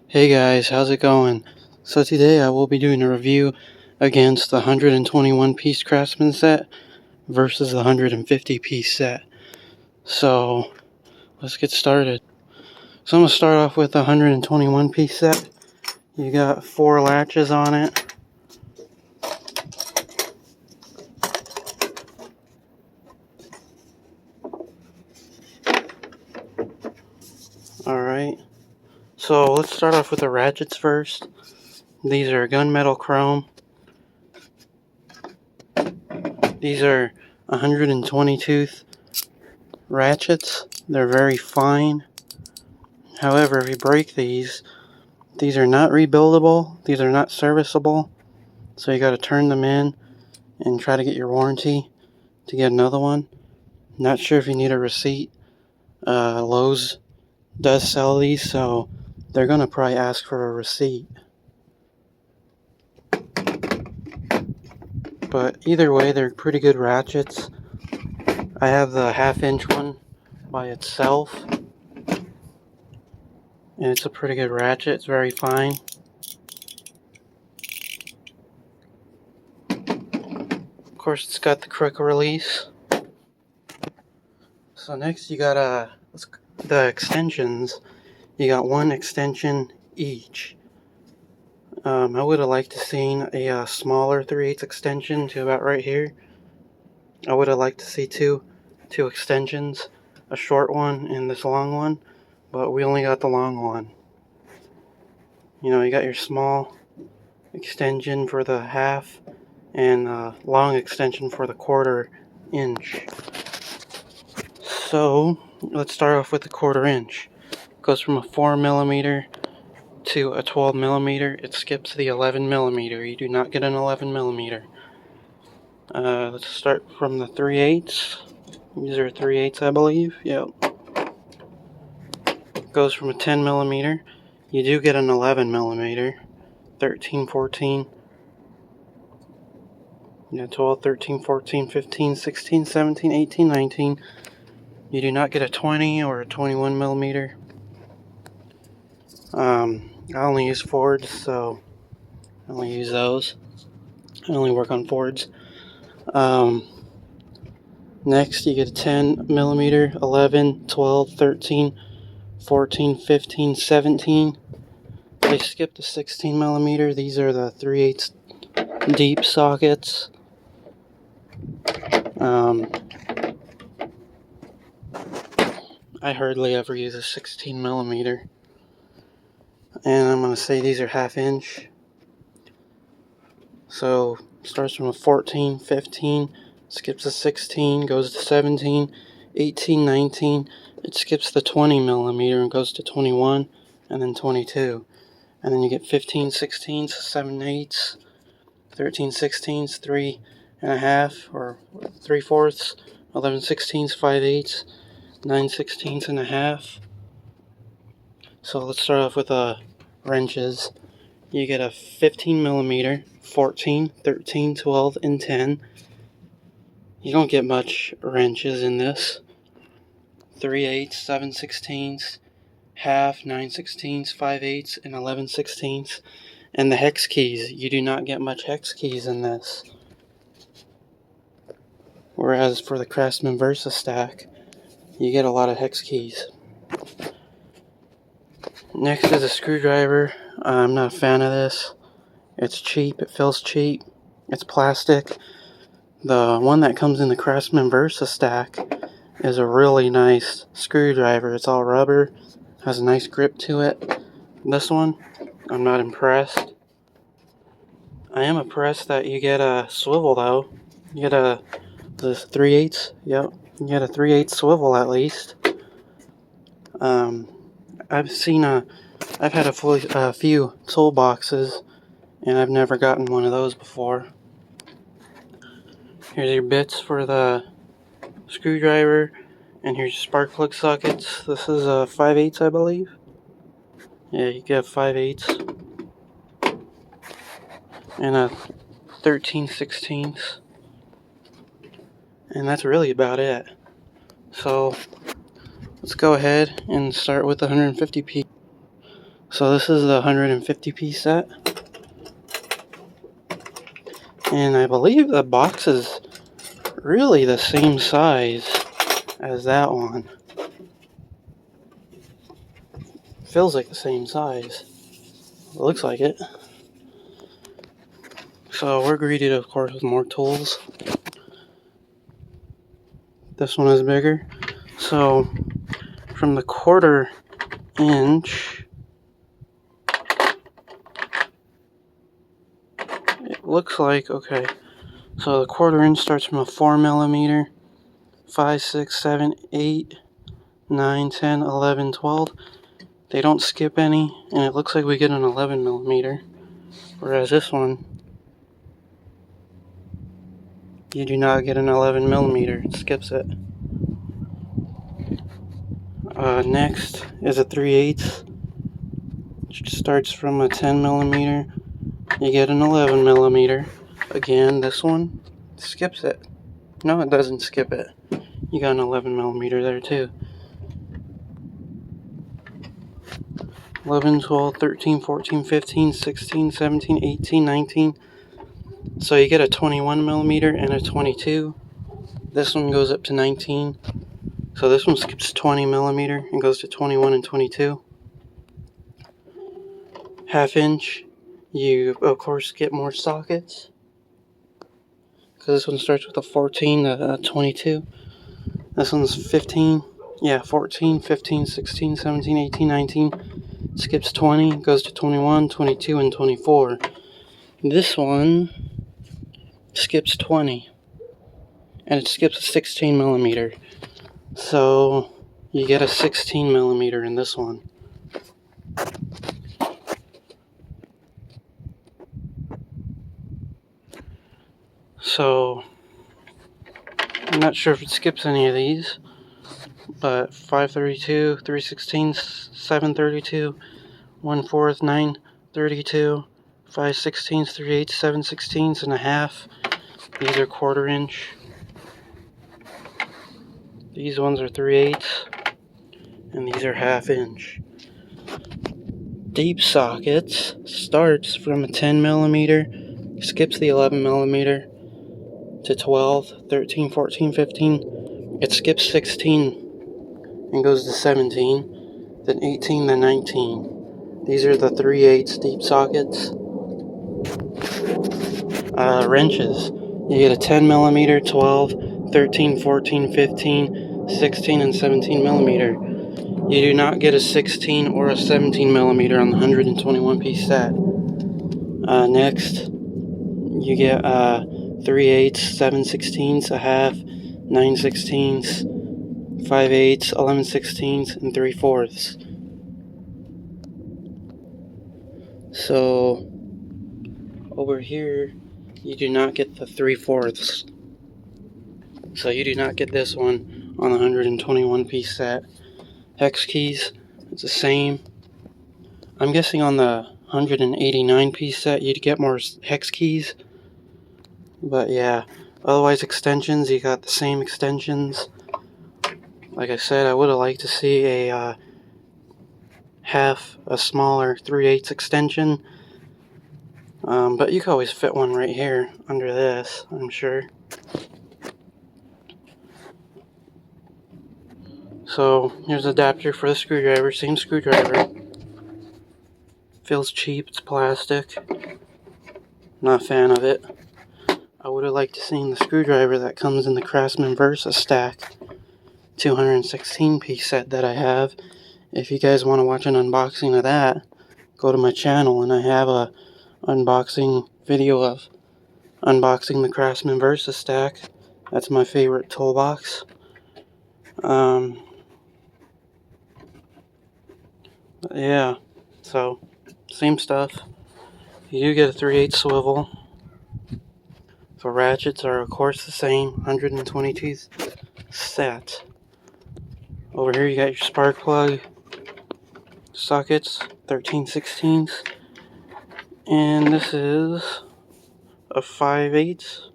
Hey guys, how's it going? So today I will be doing a review against the 121 piece craftsman set versus the 150 piece set. So let's get started. So I'm going to start off with the 121 piece set. You got 4 latches on it. Alright, so let's start off with the ratchets first. These are gunmetal chrome. These are 120 tooth ratchets. They're very fine. However, if you break these are not rebuildable, these are not serviceable, so you got to turn them in and try to get your warranty to get another one. Not sure if you need a receipt. Lowe's does sell these, so they're going to probably ask for a receipt. But either way, they're pretty good ratchets. I have the 1/2 inch one by itself, and it's a pretty good ratchet. It's very fine. Of course, it's got the quick release. So next you got the extensions. You got 1 extension each. I would have liked to seen a smaller 3/8 extension to about right here. I would have liked to see two extensions, a short one and this long one, but we only got the long one. You know, you got your small extension for the 1/2 and long extension for the 1/4 inch. So let's start off with the 1/4 inch. It goes from a 4mm to a 12mm. It skips the 11mm. You do not get an 11mm. Let's start from the 3/8. These are 3/8, I believe. Yep. It goes from a 10mm. You do get an 11mm. 13, 14. 12, 13, 14, 15, 16, 17, 18, 19. You do not get a 20 or a 21mm. I only use Fords, so I only use those. I only work on Fords. Next, you get a 10mm, 11, 12, 13, 14, 15, 17. They skipped the 16mm. These are the 3/8 deep sockets. I hardly ever use a 16mm. And I'm going to say these are 1/2 inch. So starts from a 14, 15, skips a 16, goes to 17, 18, 19. It skips the 20mm and goes to 21 and then 22. And then you get 15 16s, 7 8s, 13 16s, 3 1/2 or 3/4, 11 16s, 5 8s, 9 16s and 1/2. So let's start off with wrenches. You get a 15mm, 14, 13, 12, and 10. You don't get much wrenches in this. 3/8, 7 16s, 1/2, 9 16s, 5 8s, and 11 16s. And the hex keys, you do not get much hex keys in this. Whereas for the Craftsman Versa stack, you get a lot of hex keys. Next is a screwdriver. I'm not a fan of this. It's cheap, it feels cheap, it's plastic. The one that comes in the Craftsman Versa stack is a really nice screwdriver. It's all rubber, has a nice grip to it. This one, I'm not impressed. I am impressed that you get a swivel though. You get the 3/8. Yep, you get a 3/8 swivel at least. I've had a few toolboxes, and I've never gotten one of those before. Here's your bits for the screwdriver, and here's your spark plug sockets. This is a 5/8, I believe. Yeah, you get 5/8 and a 13 16ths, and that's really about it. So let's go ahead and start with the 150 piece. So this is the 150 piece set. And I believe the box is really the same size as that one. Feels like the same size. It looks like it. So we're greeted, of course, with more tools. This one is bigger. So from the 1/4 inch, it looks like, okay, so the 1/4 inch starts from a 4mm, 5, 6, 7, 8, 9, 10, 11, 12. They don't skip any, and it looks like we get an 11mm. Whereas this one, you do not get an 11mm. It skips it. Next is a 3/8, which starts from a 10mm. You get an 11mm. Again, this one skips it. No, it doesn't skip it. You got an 11mm there too. 11, 12, 13, 14, 15, 16, 17, 18, 19. So you get a 21mm and a 22. This one goes up to 19. So this one skips 20mm and goes to 21 and 22. 1/2 inch, you of course get more sockets, because this one starts with a 14 to 22. This one's 15. Yeah, 14, 15, 16, 17, 18, 19. Skips 20, goes to 21, 22, and 24. This one skips 20, and it skips a 16mm. So you get a 16mm in this one. So I'm not sure if it skips any of these, but 5/32, 3/16, 7/32, 1/4, 9/32, 5/16, 3/8, 7/16, and a 1/2. These are 1/4 inch. These ones are 3/8, and these are 1/2 inch. Deep sockets starts from a 10mm, skips the 11mm to 12, 13, 14, 15. It skips 16 and goes to 17, then 18, then 19. These are the 3/8 deep sockets. Wrenches. You get a 10mm, 12, 13, 14, 15, 16, and 17mm. You do not get a 16 or a 17mm on the 121 piece set. Next, you get 3/8, 7/16, a 1/2, 9/16, 5/8, 11/16, and 3/4. So over here, you do not get the 3/4. So you do not get this one on the 121 piece set. Hex keys, it's the same. I'm guessing on the 189 piece set you'd get more hex keys. But yeah, otherwise extensions, you got the same extensions. Like I said, I would have liked to see a smaller 3/8 extension. But you could always fit one right here under this, I'm sure. So here's an adapter for the screwdriver, same screwdriver. Feels cheap, it's plastic. Not a fan of it. I would have liked to see the screwdriver that comes in the Craftsman Versa stack 216 piece set that I have. If you guys want to watch an unboxing of that, go to my channel and I have a unboxing video of unboxing the Craftsman Versa stack. That's my favorite toolbox. Yeah, so same stuff. You do get a 3/8 swivel. So ratchets are of course the same, 122 set. Over here you got your spark plug sockets, 13/16, and this is a 5/8.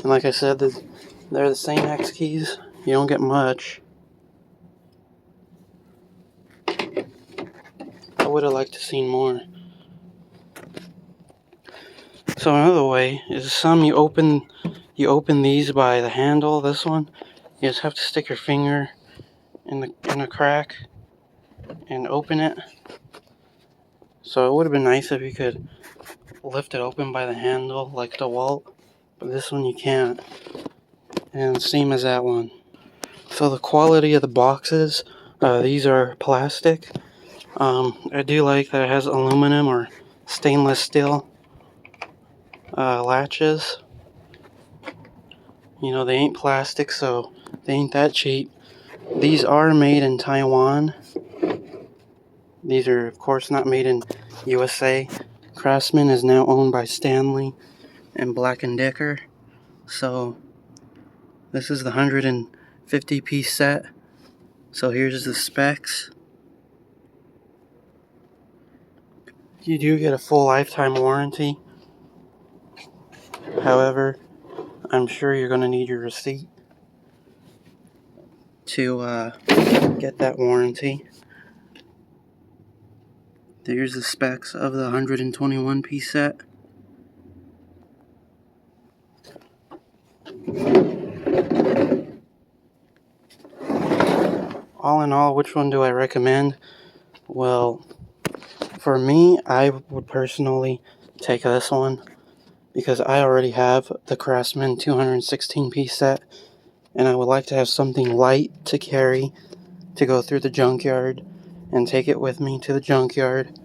And like I said, They're the same hex keys. You don't get much. I would have liked to seen more. So another way is some you open these by the handle. This one, you just have to stick your finger in a crack and open it. So it would have been nice if you could lift it open by the handle like the DeWalt, but this one you can't. And same as that one. So the quality of the boxes, these are plastic. I do like that it has aluminum or stainless steel latches. You know, they ain't plastic, so they ain't that cheap. These are made in Taiwan. These are, of course, not made in USA. Craftsman is now owned by Stanley and Black & Decker. So this is the 150-piece set. So here's the specs. You do get a full lifetime warranty. However, I'm sure you're going to need your receipt to get that warranty. There's the specs of the 121-piece set. All in all, which one do I recommend? Well, for me, I would personally take this one because I already have the Craftsman 216-piece set, and I would like to have something light to carry to go through the junkyard and take it with me to the junkyard.